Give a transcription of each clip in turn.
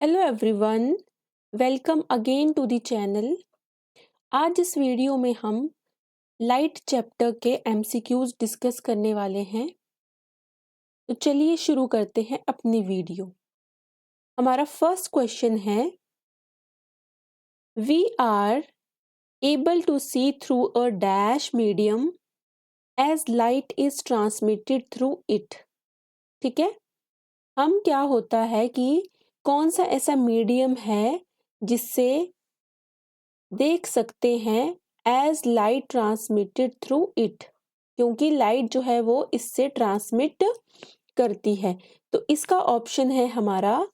Hello everyone, welcome again to the channel. आज इस video में हम लाइट चैप्टर के एमसीक्यूज डिस्कस करने वाले हैं। तो चलिए शुरू करते हैं अपनी वीडियो। हमारा फर्स्ट क्वेश्चन है, we are able to see through a dash medium as light is transmitted through it. ठीक है, हम क्या होता है कि कौन सा ऐसा मीडियम है जिससे देख सकते हैं as light transmitted through it, क्योंकि लाइट जो है वो इससे ट्रांसमिट करती है। तो इसका ऑप्शन है हमारा,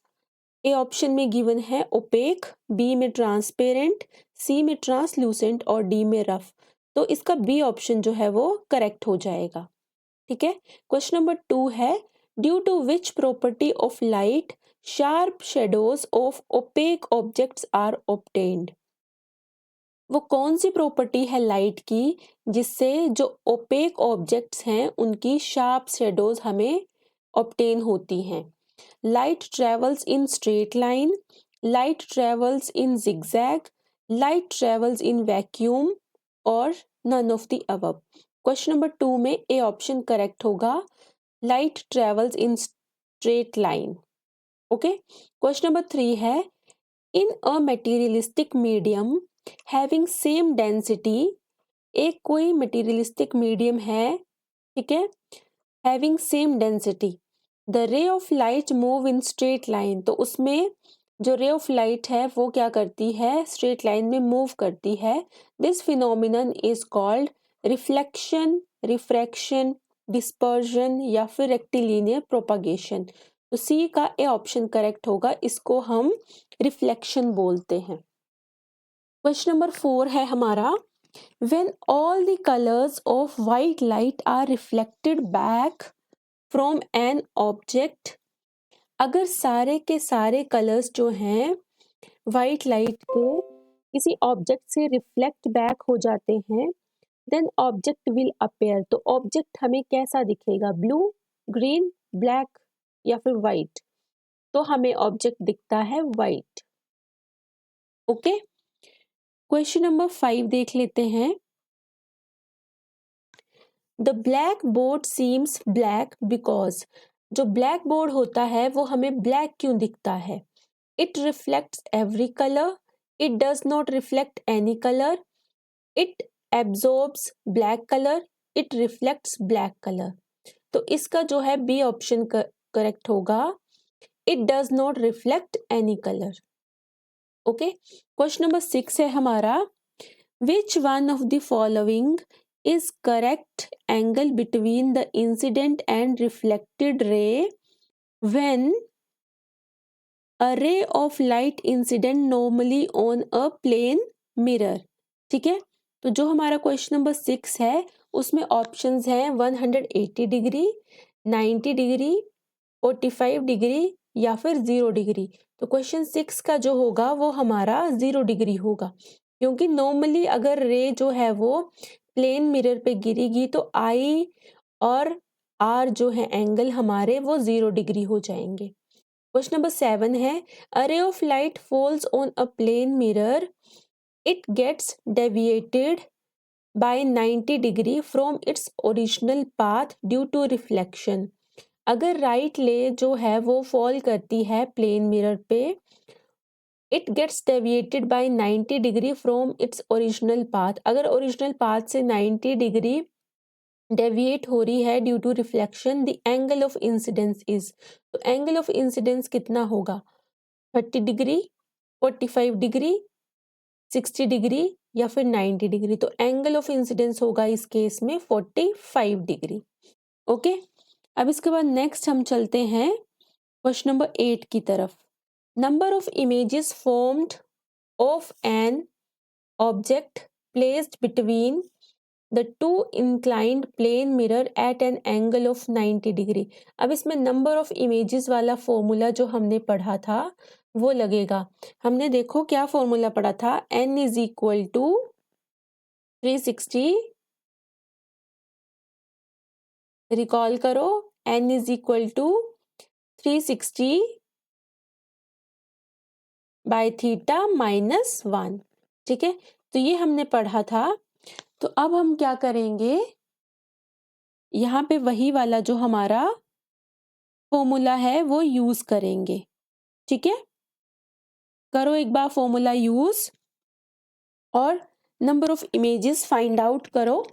ए ऑप्शन में गिवन है ओपेक, बी में ट्रांसपेरेंट, सी में ट्रांसलूसेंट और डी में रफ। तो इसका बी ऑप्शन जो है वो करेक्ट हो जाएगा। ठीक है, क्वेश्चन नंबर 2 है, due to which property of light sharp shadows of opaque objects are obtained. वो कौन सी प्रॉपर्टी है लाइट की जिससे जो ओपेक ऑब्जेक्ट्स हैं उनकी शार्प शेडोज हमें ऑब्टेन होती हैं। Light travels in straight line, light travels in zigzag, light travels in vacuum और none of the above. Question number 2 में ए ऑप्शन करेक्ट होगा, light travels in straight line. Okay, question number 3 है, in a materialistic medium having same density, एक कोई materialistic medium है, ठीक है, having same density, the ray of light move in straight line. तो उसमें जो रे ऑफ लाइट है वो क्या करती है, स्ट्रेट लाइन में मूव करती है। This phenomenon is called reflection, refraction, dispersion या फिर रेक्टिलिनियर प्रोपागेशन। तो सी का ए ऑप्शन करेक्ट होगा, इसको हम रिफ्लेक्शन बोलते हैं। क्वेश्चन नंबर 4 है हमारा, when all the colors of white light are reflected back from an object, अगर सारे के सारे कलर्स जो हैं वाइट लाइट के किसी ऑब्जेक्ट से रिफ्लेक्ट बैक हो जाते हैं, देन ऑब्जेक्ट विल अपीयर। तो ऑब्जेक्ट हमें कैसा दिखेगा, ब्लू, ग्रीन, ब्लैक या फिर वाइट। तो हमें ऑब्जेक्ट दिखता है वाइट। ओके, क्वेश्चन नंबर 5 देख लेते हैं। The black board seems black because, जो ब्लैक बोर्ड होता है वो हमें ब्लैक क्यों दिखता है। It reflects every colour, it does not reflect any colour, it absorbs black colour, it reflects black colour. तो इसका जो है बी ऑप्शन करेक्ट होगा, it does not reflect any colour. Okay, question number 6 है हमारा, which one of the following is correct angle between the incident and reflected ray when a ray of light incident normally on a plane mirror। ठीक है, तो जो हमारा question number 6 है उसमें options हैं 180 डिग्री, 90 डिग्री, 45 डिग्री या फिर 0 डिग्री। तो क्वेश्चन 6 का जो होगा वो हमारा 0 डिग्री होगा, क्योंकि नॉर्मली अगर रे जो है वो प्लेन मिरर पे गिरेगी तो आई और आर जो है एंगल हमारे वो 0 डिग्री हो जाएंगे। क्वेश्चन नंबर 7 है, a ray of light falls on a plane mirror, it gets deviated by 90 degree from its original path due to reflection. अगर राइट ले जो है वो फॉल करती है प्लेन मिरर पे, it gets deviated by 90 degree from its original path. अगर original path से 90 डिग्री डेविएट हो रही है due to reflection, the angle of incidence is, तो एंगल ऑफ इंसिडेंस कितना होगा, 30 डिग्री, 45 डिग्री, 60 डिग्री या फिर 90 डिग्री। तो एंगल ऑफ इंसिडेंस होगा इस केस में 45 डिग्री। ओके, अब इसके बाद नेक्स्ट हम चलते हैं क्वेश्चन नंबर 8 की तरफ। Number of images formed of an object placed between the two inclined plane mirror at an angle of 90 degree. अब इसमें नंबर ऑफ इमेजेस वाला फॉर्मूला जो हमने पढ़ा था वो लगेगा। हमने देखो क्या फॉर्मूला पढ़ा था, n is equal to 360, recall करो, n is equal to 360 by theta minus 1। ठीक है, तो ये हमने पढ़ा था। तो अब हम क्या करेंगे, यहाँ पे वही वाला जो हमारा फॉर्मूला है वो यूज करेंगे। ठीक है, करो एक बार फॉर्मूला यूज और number of images find out करो।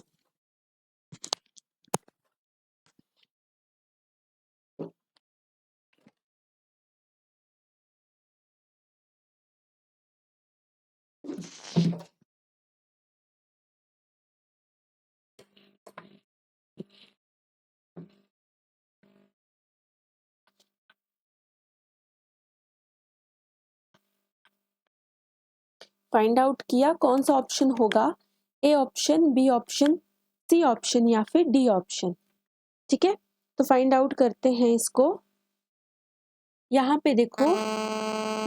फाइंड आउट किया कौन सा ऑप्शन होगा, A option, B option, C option या फिर डी ऑप्शन। ठीक है, तो फाइंड आउट करते हैं इसको। यहाँ पे देखो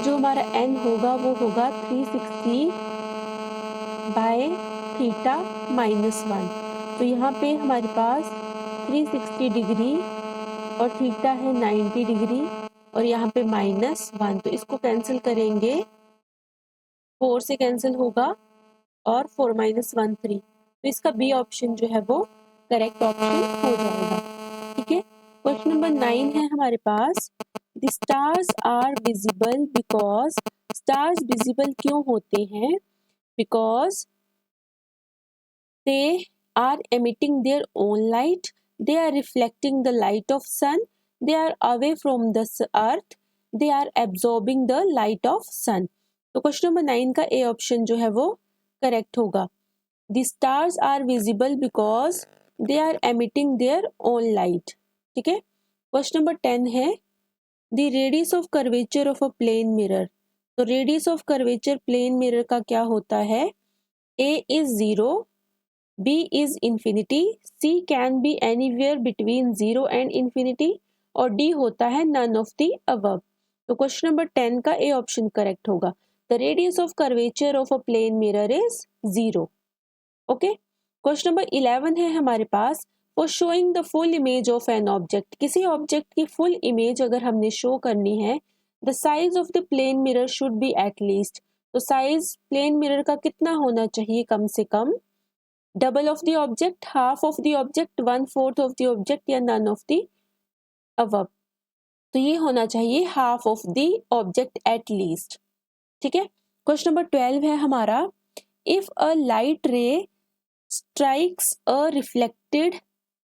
जो हमारा n होगा वो होगा 360 बाय थीटा माइनस 1। तो यहाँ पे हमारे पास 360 डिग्री और थीटा है 90 डिग्री और यहाँ पे माइनस 1, तो इसको कैंसिल करेंगे, 4 से कैंसिल होगा और 4 माइनस 1 3, तो इसका बी ऑप्शन जो है वो करेक्ट ऑप्शन हो जाएगा। ठीक है, क्वेश्चन नंबर 9 है हमारे पास, the stars are visible because, stars visible क्यों होते हैं, because they are emitting their own light, they are reflecting the light of sun, they are away from the earth, they are absorbing the light of sun। तो question number 9 का A option जो है वो correct होगा। The stars are visible because they are emitting their own light। ठीक है, question number 10 है, the radius of curvature of a plane mirror। तो radius of curvature plane mirror का क्या होता है, A is 0, B is infinity, C can be anywhere between 0 and infinity और D होता है none of the above। तो क्वेश्चन नंबर 10 का ए ऑप्शन करेक्ट होगा। The radius of curvature of a plane mirror is 0। Okay, question number 11 है हमारे पास, for showing the full image of an object. किसी ऑब्जेक्ट की फुल इमेज अगर हमने शो करनी है, the size of the plane mirror should be at least. तो साइज प्लेन मिरर का कितना होना चाहिए, कम से कम double of the object, half of the object, 1/4 of the object या नन ऑफ द अबव। तो ये होना चाहिए half of the object at least. ठीक है, क्वेश्चन नंबर 12 है हमारा, if a light ray strikes a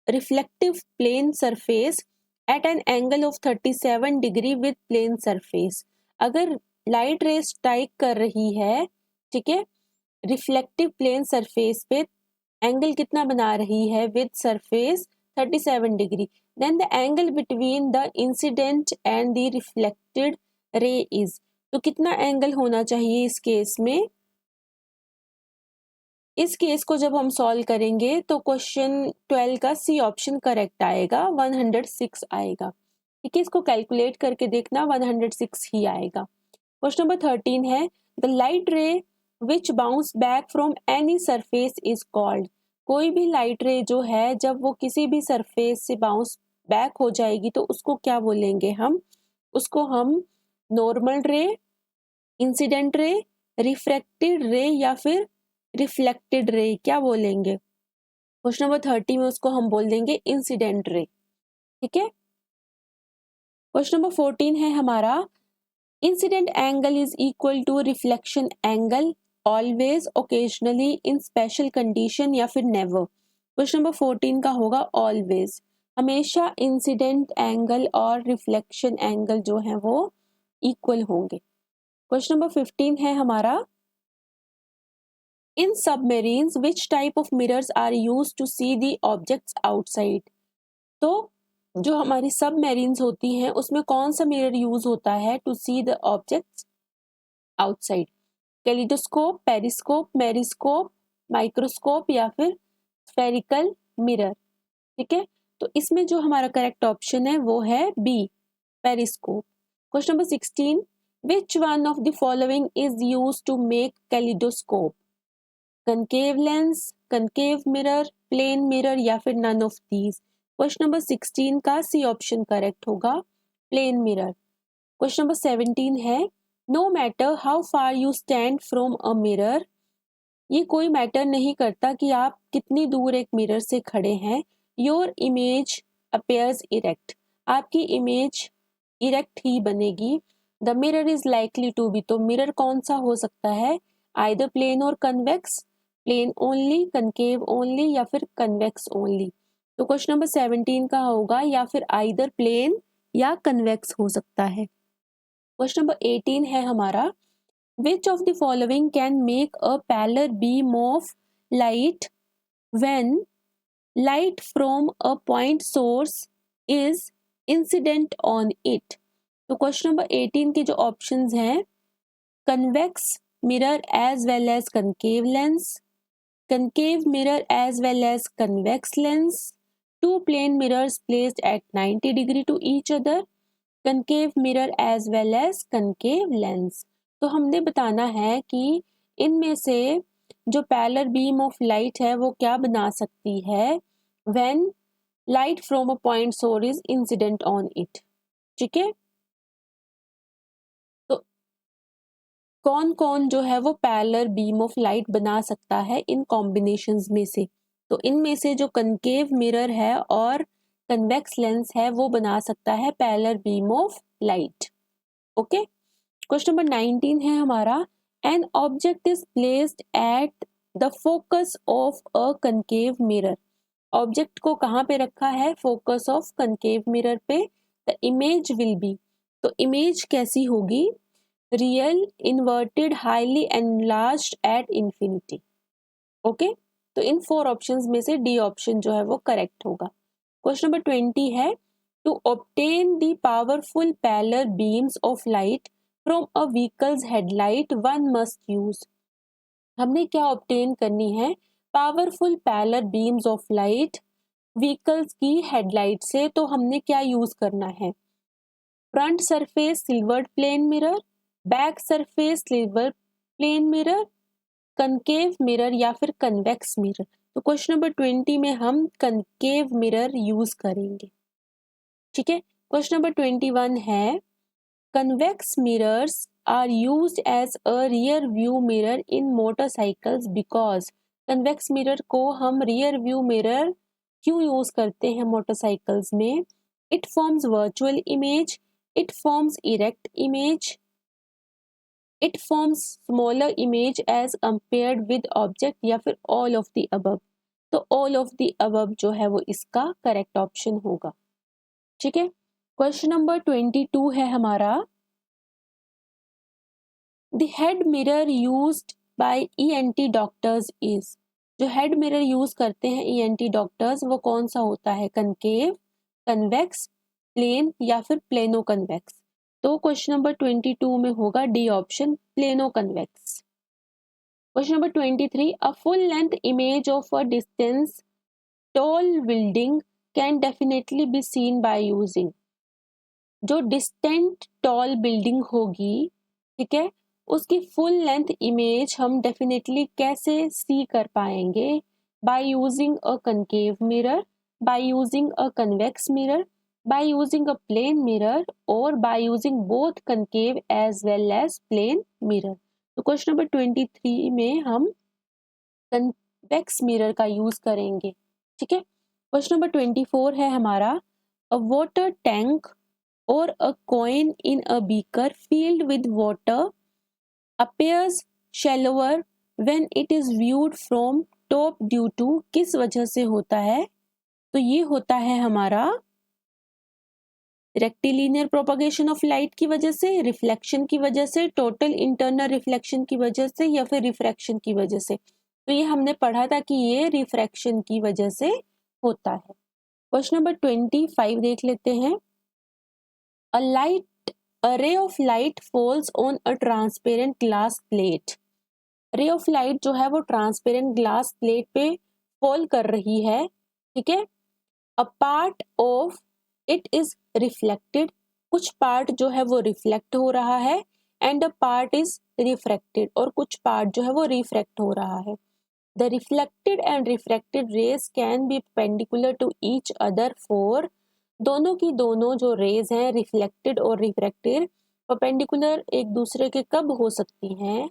reflective plane surface at an angle of 37 degree with plane surface। अगर लाइट रे स्ट्राइक कर रही है, ठीक है, रिफ्लेक्टिव प्लेन सरफेस पे एंगल कितना बना रही है, with surface 37 degree, then the angle between the incident and the reflected ray is. तो कितना एंगल होना चाहिए इस केस में, इस केस को जब हम सॉल्व करेंगे तो क्वेश्चन 12 का सी ऑप्शन करेक्ट आएगा, 106 आएगा। ठीक है, इसको कैलकुलेट करके देखना, 106 ही आएगा। क्वेश्चन नंबर 13 है, द लाइट रे विच bounce back from any surface is called. कोई भी लाइट रे जो है जब वो किसी भी सरफेस से बाउंस बैक हो जाएगी तो उसको क्या बोलेंगे हम, उसको हम नॉर्मल रे, इंसिडेंट रे, रिफ्रैक्टेड रे या फिर रिफ्लेक्टेड रे क्या बोलेंगे। क्वेश्चन नंबर 30 में उसको हम बोल देंगे इंसिडेंट रे। ठीक है, क्वेश्चन नंबर 14 है हमारा, incident angle is equal to reflection angle always, occasionally, in special condition या फिर नेवर। क्वेश्चन नंबर 14 का होगा ऑलवेज, हमेशा इंसिडेंट एंगल और रिफ्लेक्शन एंगल जो है वो इक्वल होंगे। क्वेश्चन नंबर 15 है हमारा, in submarines which type of mirrors are used to see the objects outside. तो जो हमारी सबमेरीन्स होती हैं उसमें कौन सा मिरर यूज होता है to see the objects outside, kaleidoscope, periscope, meriscope, microscope या फिर स्फेरिकल मिरर। ठीक है, तो इसमें जो हमारा करेक्ट ऑप्शन है वो है B, periscope. Question number 16, which one of the following is used to make kaleidoscope, concave lens, concave mirror, plane mirror या फिर none of these. Question number 16 का सी ऑप्शन करेक्ट होगा, प्लेन मिरर। क्वेश्चन नंबर 17 है, no matter how far you stand from a mirror, ये कोई matter नहीं करता कि आप कितनी दूर एक मिरर से खड़े हैं। योर इमेज अपीयर्स इरेक्ट, आपकी इमेज इरेक्ट ही बनेगी। The mirror is likely to be, तो मिरर कौन सा हो सकता है, आइदर प्लेन और convex, plane only, concave only या फिर कन्वेक्स ओनली। तो क्वेश्चन नंबर 17 का होगा या फिर आइदर प्लेन या कन्वेक्स हो सकता है। क्वेश्चन नंबर 18 है हमारा, which of the following can make a paler beam of light when light from a point source is incident on it? तो क्वेश्चन नंबर 18 के जो ऑप्शंस हैं, convex mirror as well as concave lens, concave mirror as well as convex lens, two plane mirrors placed at 90 degree to each other, concave mirror as well as concave lens। तो हमने बताना है कि इनमें से जो parallel beam of light है वो क्या बना सकती है, when light from a point source is incident on it. ठीक है, तो कौन कौन जो है वो पैरेलल बीम ऑफ लाइट बना सकता है इन कॉम्बिनेशंस में से, तो इनमें से जो कनकेव मिरर है और कन्वेक्स लेंस है वो बना सकता है parallel beam of light. Okay, question number 19 है हमारा, an object is placed at the focus of a concave mirror, object को कहाँ पे रखा है, फोकस ऑफ कनकेव मिरर पे, द इमेज विल बी, तो इमेज कैसी होगी, real inverted highly enlarged at infinity. Okay, तो इन 4 ऑप्शंस में से डी ऑप्शन जो है वो करेक्ट होगा। क्वेश्चन नंबर 20 है, to obtain the powerful parallel beams of light from a vehicles headlight one must use, हमने क्या ऑब्टेन करनी है, powerful parallel beams of light vehicles की हेडलाइट से, तो हमने क्या यूज करना है, front surface silvered plane mirror, back surface silver plane mirror, concave mirror या फिर कन्वेक्स मिरर। तो क्वेश्चन नंबर 20 में हम कनकेव मिरर यूज करेंगे। ठीक है, क्वेश्चन नंबर 21 है, convex mirrors are used as a rear view mirror in motorcycles because convex mirror को हम rear view mirror क्यों यूज करते हैं मोटरसाइकिल्स में, it forms virtual image, it forms erect image, it forms smaller image as compared with object या फिर all of the above। तो all of the above जो है वो इसका करेक्ट ऑप्शन होगा। ठीक है, क्वेश्चन नंबर 22 है हमारा, The head mirror used by ENT doctors is, जो हेड मिरर यूज करते हैं ENT डॉक्टर्स वो कौन सा होता है, कनकेव, कन्वेक्स, प्लेन या फिर प्लेनो कन्वेक्स। तो क्वेश्चन नंबर 22 में होगा D option, plano convex. Question number 23, a full length image of a distance tall building can definitely be seen by using, जो डिस्टेंट टॉल बिल्डिंग होगी, ठीक है, उसकी फुल लेंथ इमेज हम definitely कैसे सी कर पाएंगे, by using a concave mirror, by using a convex mirror, by using a plane mirror और by using both concave as well as plane mirror. तो क्वेश्चन नंबर 23 में हम convex mirror का use करेंगे। ठीक है, क्वेश्चन नंबर 24 है हमारा, अ water tank or a coin in a beaker filled with water appears shallower when it is viewed from top due to, किस वजह से होता है, तो ये होता है हमारा रेक्टिलिनियर प्रोपगेशन ऑफ लाइट की वजह से, रिफ्लेक्शन की वजह से, टोटल इंटरनल रिफ्लेक्शन की वजह से या फिर रिफ्रैक्शन की वजह से। तो ये हमने पढ़ा था कि ये रिफ्रैक्शन की वजह से होता है। क्वेश्चन नंबर 25 देख लेते हैं, A ray of light falls on a transparent glass plate, रे ऑफ लाइट जो है वो ट्रांसपेरेंट ग्लास प्लेट पे फॉल कर रही है। ठीक है, a part of it is reflected, कुछ पार्ट जो है वो रिफ्लेक्ट हो रहा है, and a part is refracted, और कुछ पार्ट जो है वो रिफ्रैक्ट हो रहा है। The reflected and refracted rays can be perpendicular to each other for, दोनों की दोनों जो रेज हैं रिफ्लेक्टेड और रिफ्रैक्टेड परपेंडिकुलर एक दूसरे के कब हो सकती हैं?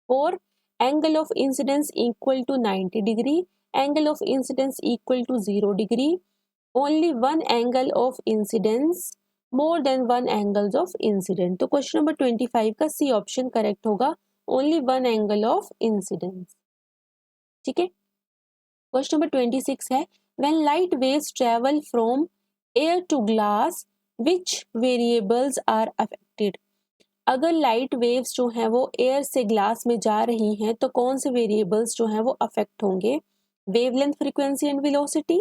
और angle of incidence equal to 90 degree, angle of incidence equal to 0 degree, only one angle of incidence, more than one angles of incident. तो क्वेश्चन नंबर 25 का सी ऑप्शन करेक्ट होगा, only one angle of incidence. ठीक है। Question number 26 है, when light waves travel from air to glass which variables are affected. अगर light waves जो हैं वो एयर से ग्लास में जा रही हैं तो कौन से वेरिएबल्स जो हैं वो अफेक्ट होंगे? Wavelength, frequency and velocity,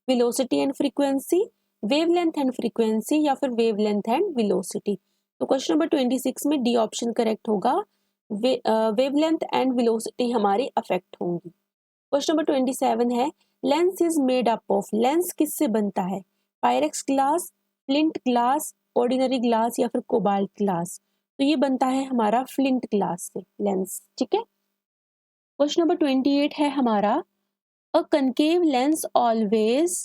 velocity and frequency, wavelength and frequency, या फिर वेवलेंथ एंड वेलोसिटी। तो क्वेश्चन नंबर 26 में डी ऑप्शन करेक्ट होगा, वेवलेंथ एंड वेलोसिटी हमारी अफेक्ट होंगी। क्वेश्चन नंबर 27 है, lens is made up of, lens किससे बनता है? Pyrex glass, flint glass, ordinary glass, या फिर कोबाल्ट ग्लास। तो ये बनता है हमारा फ्लिंट ग्लास से लेंस। ठीक है। क्वेश्चन नंबर 28 है हमारा, a concave lens always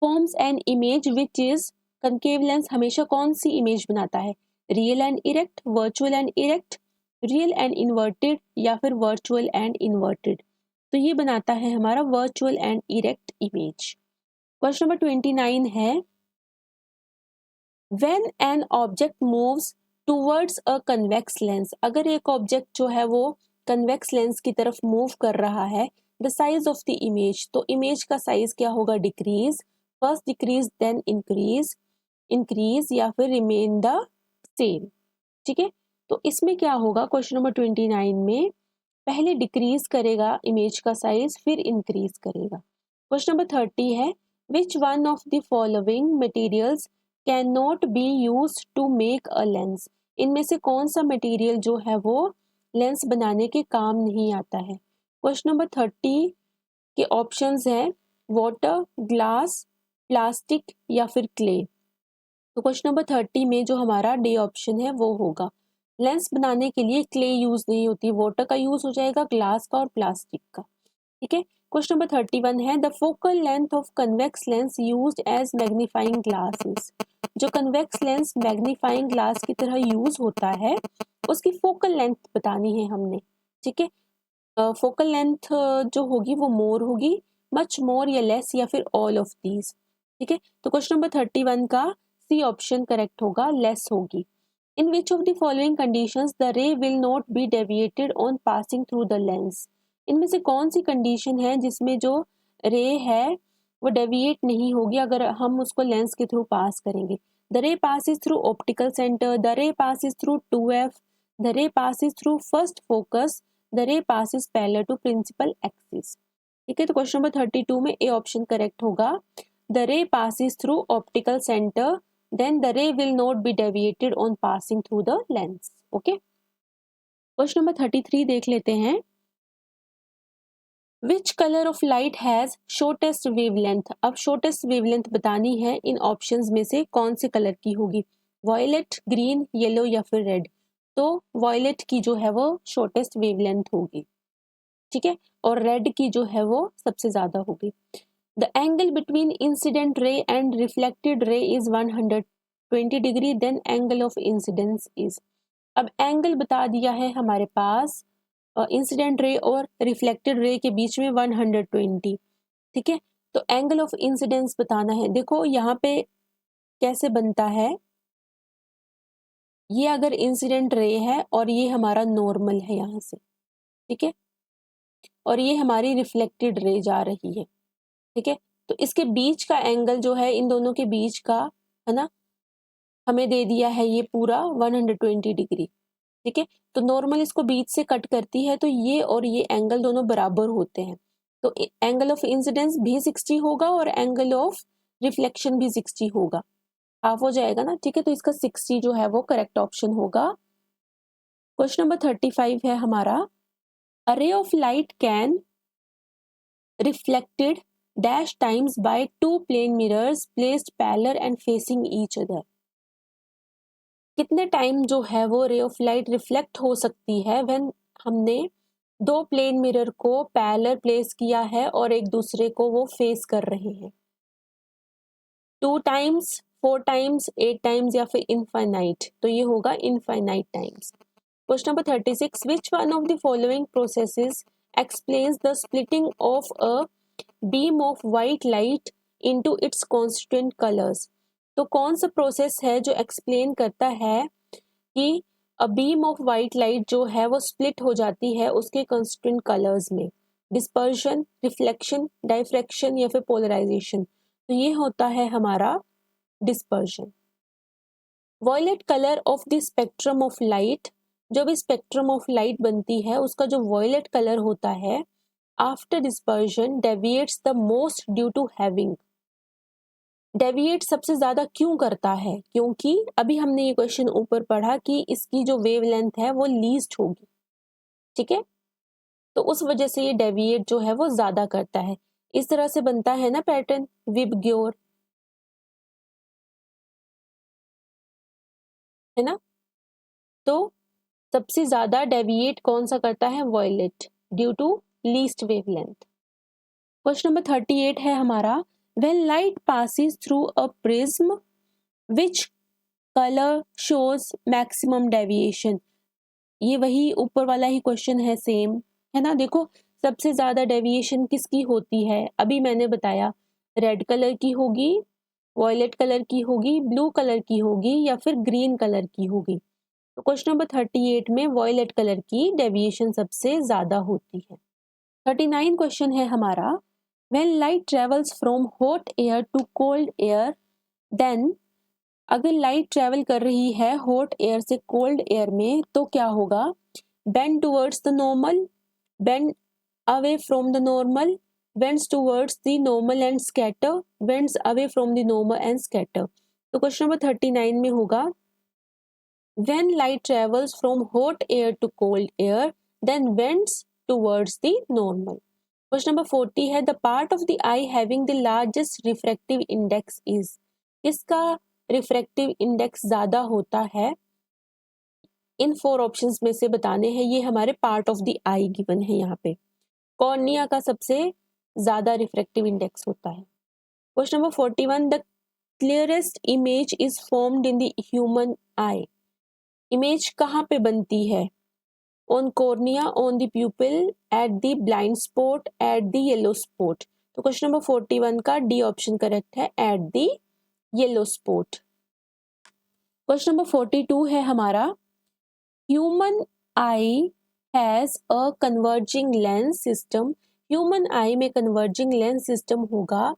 forms an image which is, concave lens हमेशा कौन सी इमेज बनाता है? Real and erect, virtual and erect, real and inverted, या फिर वर्चुअल एंड इन्वर्टेड। तो ये बनाता है हमारा virtual and erect image. Question number 29 है, when an object moves towards a convex lens, अगर एक ऑब्जेक्ट जो है वो कन्वेक्स लेंस की तरफ मूव कर रहा है, the size of the image, तो इमेज का साइज क्या होगा? Decrease, first decrease then increase, increase, या फिर रिमेन द सेम। ठीक है। तो इसमें क्या होगा? क्वेश्चन नंबर 29 में पहले डिक्रीज करेगा इमेज का साइज, फिर इंक्रीज करेगा। क्वेश्चन नंबर 30 है, which one of the following materials can not be used to make a lens, इनमें से कौन सा मटेरियल जो है वो लेंस बनाने के काम नहीं आता है? क्वेश्चन नंबर 30 के ऑप्शंस हैं वाटर, ग्लास, प्लास्टिक, या फिर क्ले। तो क्वेश्चन नंबर 30 में जो हमारा डी ऑप्शन है वो होगा। लेंस बनाने के लिए क्ले यूज नहीं होती, वाटर का यूज हो जाएगा, ग्लास का और प्लास्टिक का। ठीक है। क्वेश्चन नंबर 31 है, the focal length of convex lens used as magnifying glasses, जो कन्वेक्स लेंस मैग्नीफाइंग ग्लास की तरह यूज होता है उसकी फोकल लेंथ बतानी है हमने। ठीक है। फोकल लेंथ जो होगी वो मोर होगी, मच मोर, या लेस, या फिर ऑल ऑफ दीज। ठीक है। तो क्वेश्चन नंबर 31 का सी ऑप्शन करेक्ट होगा, लेस होगी। In which of the following conditions the ray will not be deviated on passing through the lens, इनमें से कौन सी कंडीशन है जिसमें जो रे है वो डेविएट नहीं होगी अगर हम उसको लेंस के थ्रू पास करेंगे? The ray passes through optical centre, the ray passes through 2f, the ray passes through first focus, the ray passes parallel to principal axis. ठीक है। तो क्वेश्चन नंबर 32 में ए ऑप्शन करेक्ट होगा, the ray passes through optical centre, then the ray will not be deviated on passing through the lens. Okay. Question number 33 देख लेते हैं, which colour of light has shortest wavelength, अब shortest wavelength बतानी है, इन options में से कौन से कलर की होगी? वॉयलेट, ग्रीन, येलो, या फिर रेड। तो वॉयलेट की जो है वो शॉर्टेस्ट वेवलेंथ होगी। ठीक है। और रेड की जो है वो सबसे ज्यादा होगी। The angle between incident ray and reflected ray is 120 degree, then angle of incidence is, अब एंगल बता दिया है हमारे पास इंसिडेंट रे और रिफ्लेक्टेड रे के बीच में 120। ठीक है। तो एंगल ऑफ इंसिडेंस बताना है। देखो यहाँ पे कैसे बनता है, ये अगर इंसिडेंट रे है और ये हमारा नॉर्मल है यहाँ से, ठीक है, और ये हमारी रिफ्लेक्टेड रे जा रही है। ठीक है। तो इसके बीच का एंगल जो है इन दोनों के बीच का, है ना, हमें दे दिया है ये पूरा 120 डिग्री। ठीक है। तो नॉर्मल इसको बीच से कट करती है तो ये और ये एंगल दोनों बराबर होते हैं, तो एंगल ऑफ इंसिडेंस भी 60 होगा और एंगल ऑफ रिफ्लेक्शन भी 60 होगा, हाफ हो जाएगा ना। ठीक है। तो इसका 60 जो है वो करेक्ट ऑप्शन होगा। क्वेश्चन नंबर 35 है हमारा, a ray of light can reflected dash times by two plane mirrors placed parallel and facing each other, कितने टाइम जो है वो रे ऑफ लाइट रिफ्लेक्ट हो सकती है व्हेन हमने दो प्लेन मिरर को पैरेलल प्लेस किया है और एक दूसरे को वो फेस कर रहे हैं? 2 टाइम्स, 4 टाइम्स, 8 टाइम्स या फिर इनफाइनाइट, तो ये होगा infinite times. Question number 36, which one of the following processes explains the splitting of a beam of white light into its constituent colours. तो कौन सा प्रोसेस है जो एक्सप्लेन करता है कि a beam of white light जो है वो स्प्लिट हो जाती है उसके कॉन्स्टिट्यूएंट कलर्स में? डिस्पर्शन, रिफ्लेक्शन, डाइफ्रैक्शन या फिर पोलराइजेशन। तो ये होता है हमारा dispersion. Violet colour of the spectrum of light, जो भी स्पेक्ट्रम ऑफ लाइट बनती है उसका जो वॉयलेट कलर होता है after dispersion deviates the most due to having. Deviate सबसे ज्यादा क्यों करता है? क्योंकि अभी हमने ये क्वेश्चन ऊपर पढ़ा कि इसकी जो वेवलेंथ है वो लीस्ट होगी, ठीक है, तो उस वजह से ये डेविएट जो है वो ज्यादा करता है। इस तरह से बनता है ना पैटर्न विबग्योर, है ना। तो सबसे ज्यादा डेविएट कौन सा करता है? Violet, due to least wavelength. Question number 38 है हमारा, when light passes through a prism which colour shows maximum deviation. ये वही ऊपर वाला ही क्वेश्चन है, सेम है ना। देखो सबसे ज्यादा डेविएशन किसकी होती है? अभी मैंने बताया रेड कलर की होगी, वॉयलेट कलर की होगी, ब्लू कलर की होगी या फिर ग्रीन कलर की होगी। तो क्वेश्चन नंबर 38 में वॉयलेट कलर की डेविएशन सबसे ज्यादा होती है। 39 क्वेश्चन है हमारा, when light travels from hot air to cold air then, अगर लाइट ट्रेवल कर रही है हॉट एयर से कोल्ड एयर में तो क्या होगा? Bend towards the normal, bend away from the normal, bends towards the normal and scatter, bends away from the normal and scatter. तो क्वेश्चन नंबर 39 में होगा when light travels from hot air to cold air then bends towards the normal. Question number 40 है, the part of the eye having the largest refractive index is, किसका refractive index ज्यादा होता है? इन 4 options में से बताने हैं, ये हमारे part of the I given है यहाँ पे। कॉर्निया का सबसे ज्यादा रिफ्रैक्टिव इंडेक्स होता है। Question number 41, the clearest image is formed in the human I. Image कहाँ पे बनती है? On cornea, on the प्यूपिल, at the blind spot, at the yellow spot. तो क्वेश्चन नंबर 41 का डी ऑप्शन करेक्ट है, at the yellow spot. Question number 42 है हमारा, human I has a converging lens system. Human eye में converging lens system होगा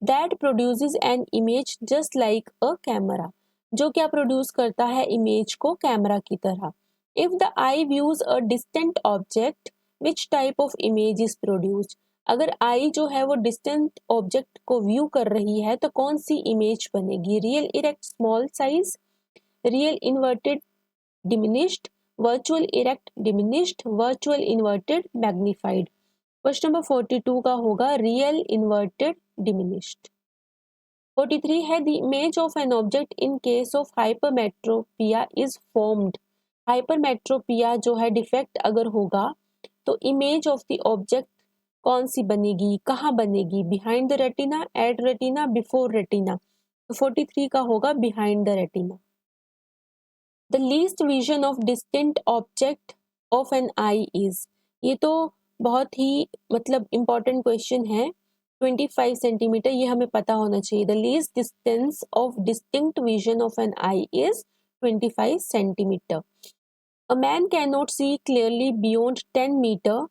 that produces an image just like a camera, जो क्या produce करता है? इमेज को कैमरा की तरह। If the I views a distant object which type of image is produced. अगर आई जो है वो डिस्टेंट ऑब्जेक्ट को व्यू कर रही है तो कौन सी इमेज बनेगी? Real erect small size, real inverted diminished, virtual erect diminished, virtual inverted magnified. Question number 42 का होगा रियल इन्वर्टेड डिमिनिश्ड। 43 है, the image of an object in case of hypermetropia is formed. Hypermetropia जो है defect अगर होगा तो image of the object कौन सी बनेगी, कहाँ बनेगी? Behind the retina, at retina, before retina. तो 43 का होगा behind the retina. The least vision of distant object of an eye is, ये तो बहुत ही मतलब इंपॉर्टेंट क्वेश्चन है। 25 सेंटीमीटर, ये हमें पता होना चाहिए। The least distance of distinct vision of an eye is 25 centimetre. A man can not see clearly beyond 10 metre.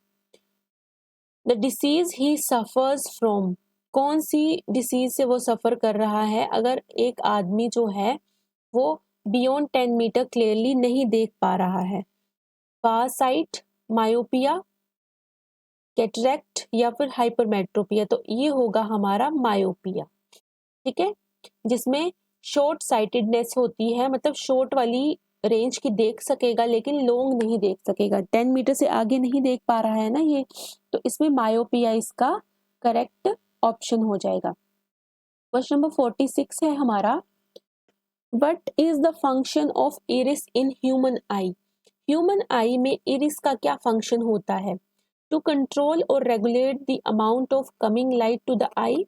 The disease he suffers from, कौन सी डिसीज से वो सफर कर रहा है? अगर एक आदमी जो है वो बियॉन्ड 10 मीटर क्लियरली नहीं देख पा रहा है। फार साइट, मायोपिया, कैटरेक्ट या फिर हाइपरमेट्रोपिया। तो ये होगा हमारा मायोपिया, ठीक है, जिसमें शॉर्ट साइटेडनेस होती है, मतलब शॉर्ट वाली रेंज की देख सकेगा लेकिन लॉन्ग नहीं देख सकेगा, 10 मीटर से आगे नहीं देख पा रहा है ना ये, तो इसमें मायोपिया इसका करेक्ट ऑप्शन हो जाएगा। क्वेश्चन नंबर 46 है हमारा, what is the function of iris in human eye. Human eye में इरिस का क्या फंक्शन होता है? टू कंट्रोल और regulate the amount of coming light to the eye,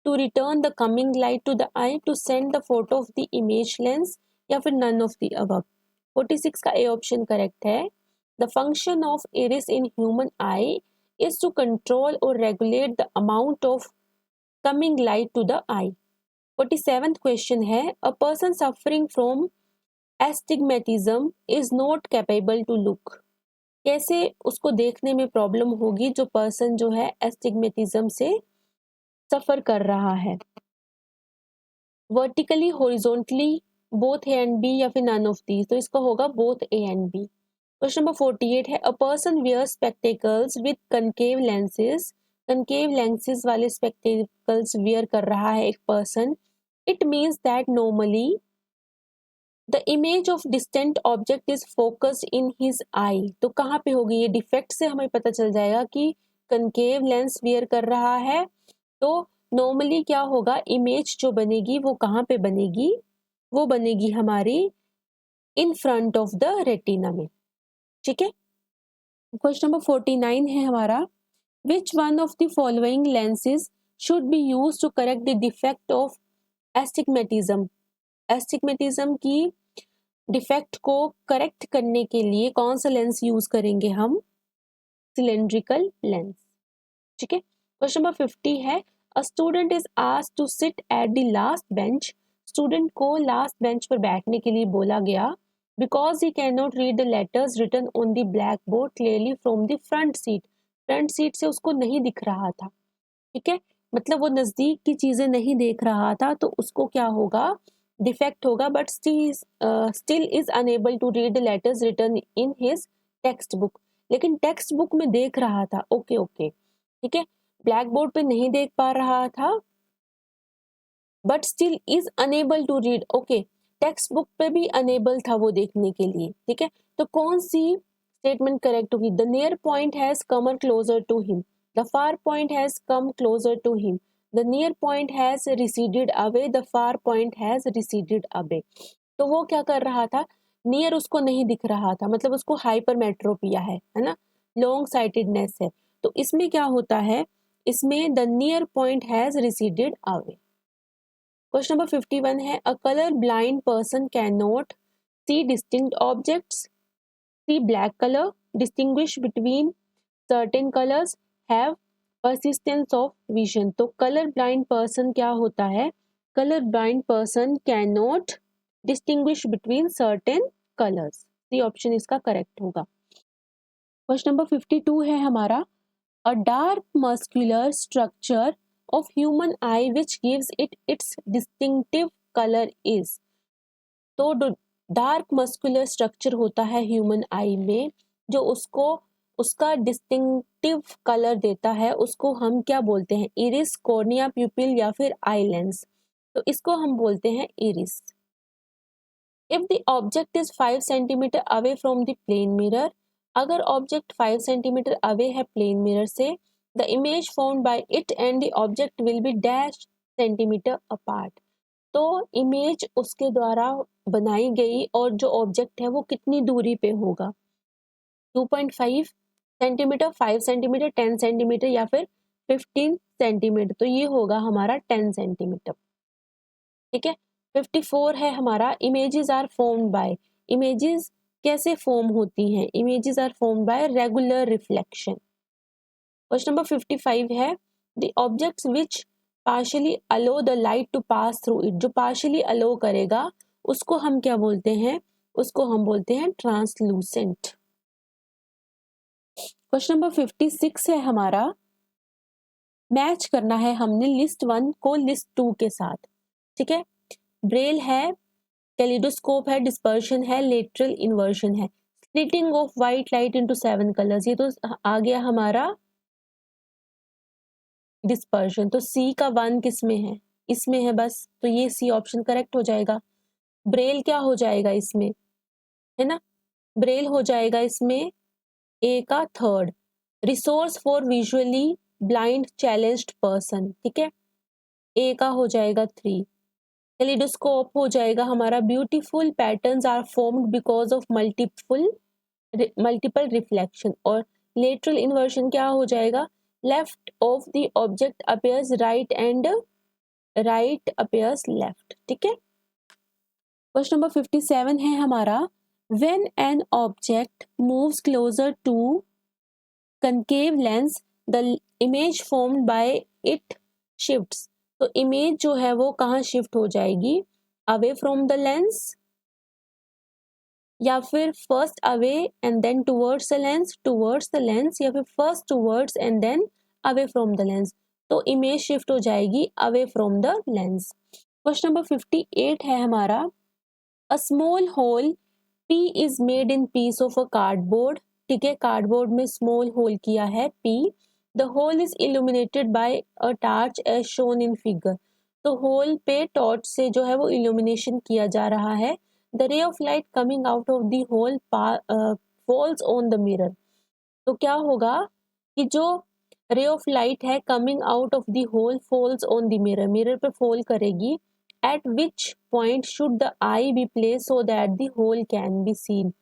to return the coming light to the eye, to send the photo of the image lens, या फिर none of the above. 46 का A option correct है. The function of iris in human eye is to control or regulate the amount of coming light to the eye. 47th question है, a person suffering from astigmatism is not capable to look. कैसे उसको देखने में problem होगी जो person जो है astigmatism से सफर कर रहा है. Vertically, horizontally, both A and B, या फिर नन ऑफ दीज. तो इसका होगा both A and B. Question number 48 है, a person wear spectacles with concave lenses. Concave lenses वाले स्पेक्टेकल्स वियर कर रहा है एक person. It means that normally the image of distant object is focused in his eye. तो कहाँ पे होगी ये? डिफेक्ट से हमें पता चल जाएगा कि कनकेव लेंस वियर कर रहा है. तो नॉर्मली क्या होगा, इमेज जो बनेगी वो कहाँ पे बनेगी? वो बनेगी हमारी in front of the retina में. ठीक है. क्वेश्चन नंबर 49 है हमारा, which one of the following lenses should be use to correct the defect of astigmatism. Astigmatism की डिफेक्ट को करेक्ट करने के लिए कौन सा लेंस यूज करेंगे हम? Cylindrical lens. ठीक है. क्वेश्चन नंबर 50 है, a student is asked to sit at the last bench. Student को लास्ट बेंच पर बैठने के लिए बोला गया because he can not read the letters written on the black board clearly from the front seat. Front seat से उसको नहीं दिख रहा था. ठीक है, मतलब वो नजदीक की चीजें नहीं देख रहा था, तो उसको क्या होगा? डिफेक्ट होगा. But still is unable to read the letters written in his text book. लेकिन टेक्स्ट बुक में देख रहा था. ओके ओके, ठीक है. ब्लैक बोर्ड पे नहीं देख पा रहा था, but still is unable to read. Okay, text book पे भी अनेबल था वो देखने के लिए. ठीक है, तो कौन सी स्टेटमेंट करेक्ट होगी? The near point has come closer to him. The far point has come closer to him. The near point has receded away. The far point has receded away. तो वो क्या कर रहा था? नियर उसको नहीं दिख रहा था, मतलब उसको हाइपरमेट्रोपिया है ना, लॉन्ग साइटेडनेस है. तो इसमें क्या होता है? इसमें the near point has receded away. Question number 51 है, a colour blind person can not see distinct objects, see black colour, distinguish between certain colours, have persistence of vision. तो कलर ब्लाइंड पर्सन क्या होता है? Colour blind person can not distinguish between certain colours. C option इसका correct होगा. Question number 52 है हमारा, a dark muscular structure of human eye which gives it it's distinctive colour is. तो dark muscular structure होता है human eye में, जो उसको उसका डिस्टिंक्टिव कलर देता है, उसको हम क्या बोलते हैं? इरिस, कॉर्निया, प्यूपिल, या फिर आई लेंस. तो इसको हम बोलते हैं iris. If the object is 5 centimetre away from the plane mirror. अगर ऑब्जेक्ट 5 सेंटीमीटर अवे है प्लेन मिरर से, the image formed by it and the object will be dash centimetre apart. तो image उसके द्वारा बनाई गई और जो ऑब्जेक्ट है वो कितनी दूरी पे होगा? 2.5 सेंटीमीटर, 5 सेंटीमीटर, 10 सेंटीमीटर, या फिर 15 सेंटीमीटर. तो ये होगा हमारा 10 सेंटीमीटर. ठीक है. 54 है हमारा, images are formed by. Images कैसे फॉर्म होती हैं? Images are formed by regular reflection. Question number 55 है, the objects which partially allow the light to pass through it. जो पार्शियली अलो करेगा उसको हम क्या बोलते हैं? उसको हम बोलते हैं ट्रांसलूसेंट. क्वेश्चन नंबर 56 है हमारा, मैच करना है हमने लिस्ट 1 को लिस्ट 2 के साथ. ठीक है. ब्रेल है, कैलिडोस्कोप है, डिस्पर्शन है, लेटरल इन्वर्शन है, splitting of white light into 7 colours. ये तो आ गया हमारा डिस्पर्शन. तो सी का 1 किस में है? इसमें है बस. तो ये सी ऑप्शन करेक्ट हो जाएगा. ब्रेल क्या हो जाएगा इसमें? है ना, ब्रेल हो जाएगा इसमें ए का 3rd. Resource for visually blind challenged person. ठीक है, ए का हो जाएगा 3. कैलिडोस्कोप हो जाएगा हमारा beautiful patterns are formed because of multiple reflection. और लेटरल इन्वर्शन क्या हो जाएगा? Left of the object appears right and right appears left. ठीक है। क्वेश्चन नंबर 57 है हमारा, when an object moves closer to concave lens the image formed by it shifts। तो image जो है वो कहाँ शिफ्ट हो जाएगी, अवे फ्रॉम द लेंस, या फिर first away and then towards the lens, या फिर first towards and then away from the lens. तो इमेज शिफ्ट हो जाएगी away from the lens. Question number 58 है हमारा, a small hole P is made in piece of a cardboard। ठीक है, cardboard में स्मॉल होल किया है P। The hole is illuminated by a torch as shown in figure। तो whole पे torch से जो है वो इल्यूमिनेशन किया जा रहा है। The ray of light coming out of the hole falls on the mirror। तो क्या होगा कि जो ray of light is coming out of the hole falls on the mirror, mirror पे फॉल करेगी। At which point should the eye be place so that the hole can be seen.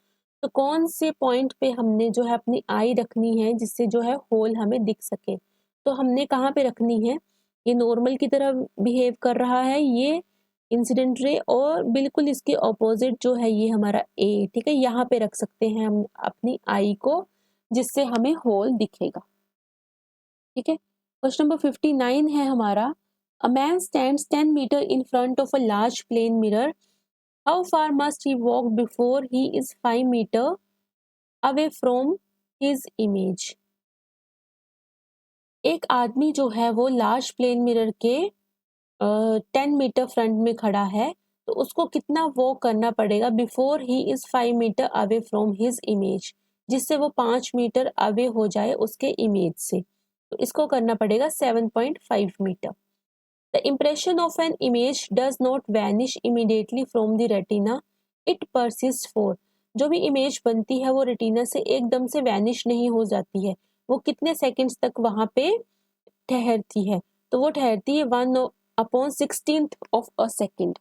तो कौन से पॉइंट पे हमने जो है अपनी आई रखनी है जिससे जो है होल हमें दिख सके। तो हमने कहाँ पे रखनी है, ये नॉर्मल की तरह बिहेव कर रहा है ये इंसिडेंट रे, और बिल्कुल इसके ऑपोजिट जो है ये हमारा ए। ठीक है, यहाँ पे रख सकते हैं हम अपनी आई को जिससे हमें होल दिखेगा। ठीक है। क्वेश्चन नंबर 59 है हमारा, a man stands 10 metre in front of a large plane mirror, how far must he walk before he is 5 metre away from his image. एक आदमी जो है वो लार्ज प्लेन मिरर के 10 मीटर फ्रंट में खड़ा है, तो उसको कितना वॉक करना पड़ेगा before he is 5 metre away from his image, जिससे वो 5 मीटर अवे हो जाए उसके इमेज से। तो इसको करना पड़ेगा 7.5 metre. The impression of an image does not vanish immediately from the retina, it persist for. जो भी इमेज बनती है वो रेटिना से एकदम से वैनिश नहीं हो जाती है, वो कितने सेकंड्स तक वहां पे ठहरती है। तो वो ठहरती है 1/16 ऑफ अ सेकेंड।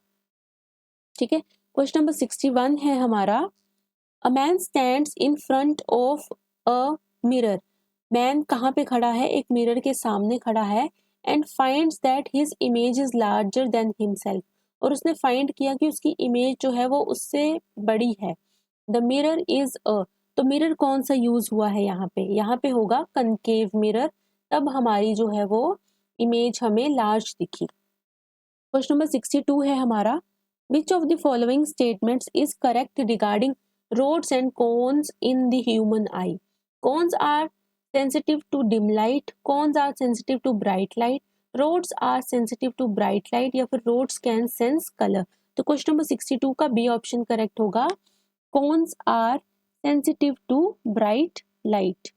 ठीक है। क्वेश्चन नंबर 61 है हमारा, a man stands in front of a mirror. Man कहाँ पे खड़ा है, एक मिरर के सामने खड़ा है। And finds that his image is larger than himself. और उसने फाइंड किया कि उसकी इमेज जो है वो उससे बड़ी है। द मिरर इज अ, तो मिरर कौन सा यूज हुआ है यहाँ पे होगा कनकेव मिरर, तब हमारी जो है वो इमेज हमें लार्ज दिखी। क्वेश्चन नंबर 62 है हमारा, विच of the following statements is correct regarding rods and cones in the human eye। cones are sensitive to dim light, cones are sensitive to bright light, rods are sensitive to bright light, या फिर rods can sense color। तो question number 62 का B option correct होगा, cones are sensitive to bright light।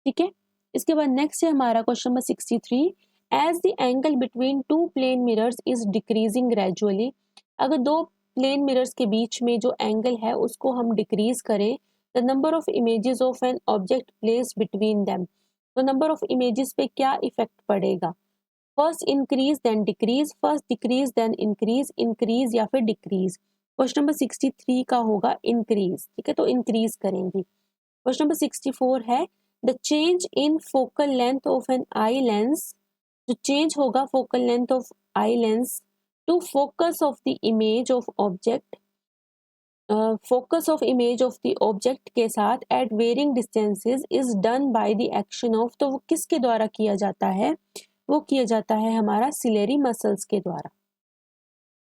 ठीक है। इसके बाद next है हमारा question number 63, as the angle between two plane mirrors is decreasing gradually. अगर दो प्लेन मिरर्स के बीच में जो एंगल है उसको हम डिक्रीज करें, the number of images of an object placed between them. तो नंबर ऑफ इमेजेस पे क्या इफेक्ट पड़ेगा, first increase then decrease, first decrease then increase, increase या फिर डिक्रीज। क्वेश्चन नंबर 63 का होगा इंक्रीज। ठीक है, तो इंक्रीज करेंगे। क्वेश्चन नंबर 64 है, the change in focal length of an eye lens, जो चेंज होगा focal length of eye lens to focus of the image of object, focus of image of the object के साथ at varying distances is done by the action of. तो वो किसके द्वारा किया जाता है, वो किया जाता है हमारा सिलेरी मसल्स के द्वारा।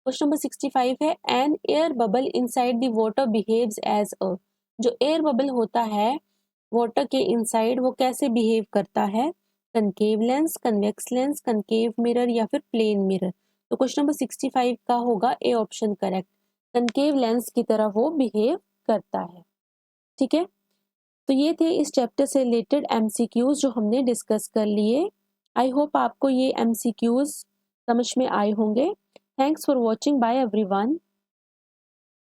क्वेश्चन नंबर 65 है, an air bubble inside the water behaves as a. जो एयर बबल होता है वाटर के इनसाइड वो कैसे बिहेव करता है, concave lens, convex lens, concave mirror या फिर प्लेन मिरर। तो क्वेश्चन नंबर 65 का होगा A option correct, concave lens की तरह वो बिहेव करता है। ठीक है, तो ये थे इस चैप्टर से रिलेटेड एमसीक्यूज जो हमने डिस्कस कर लिए। आई होप आपको ये एमसीक्यूज समझ में आए होंगे। Thanks for watching, bye everyone.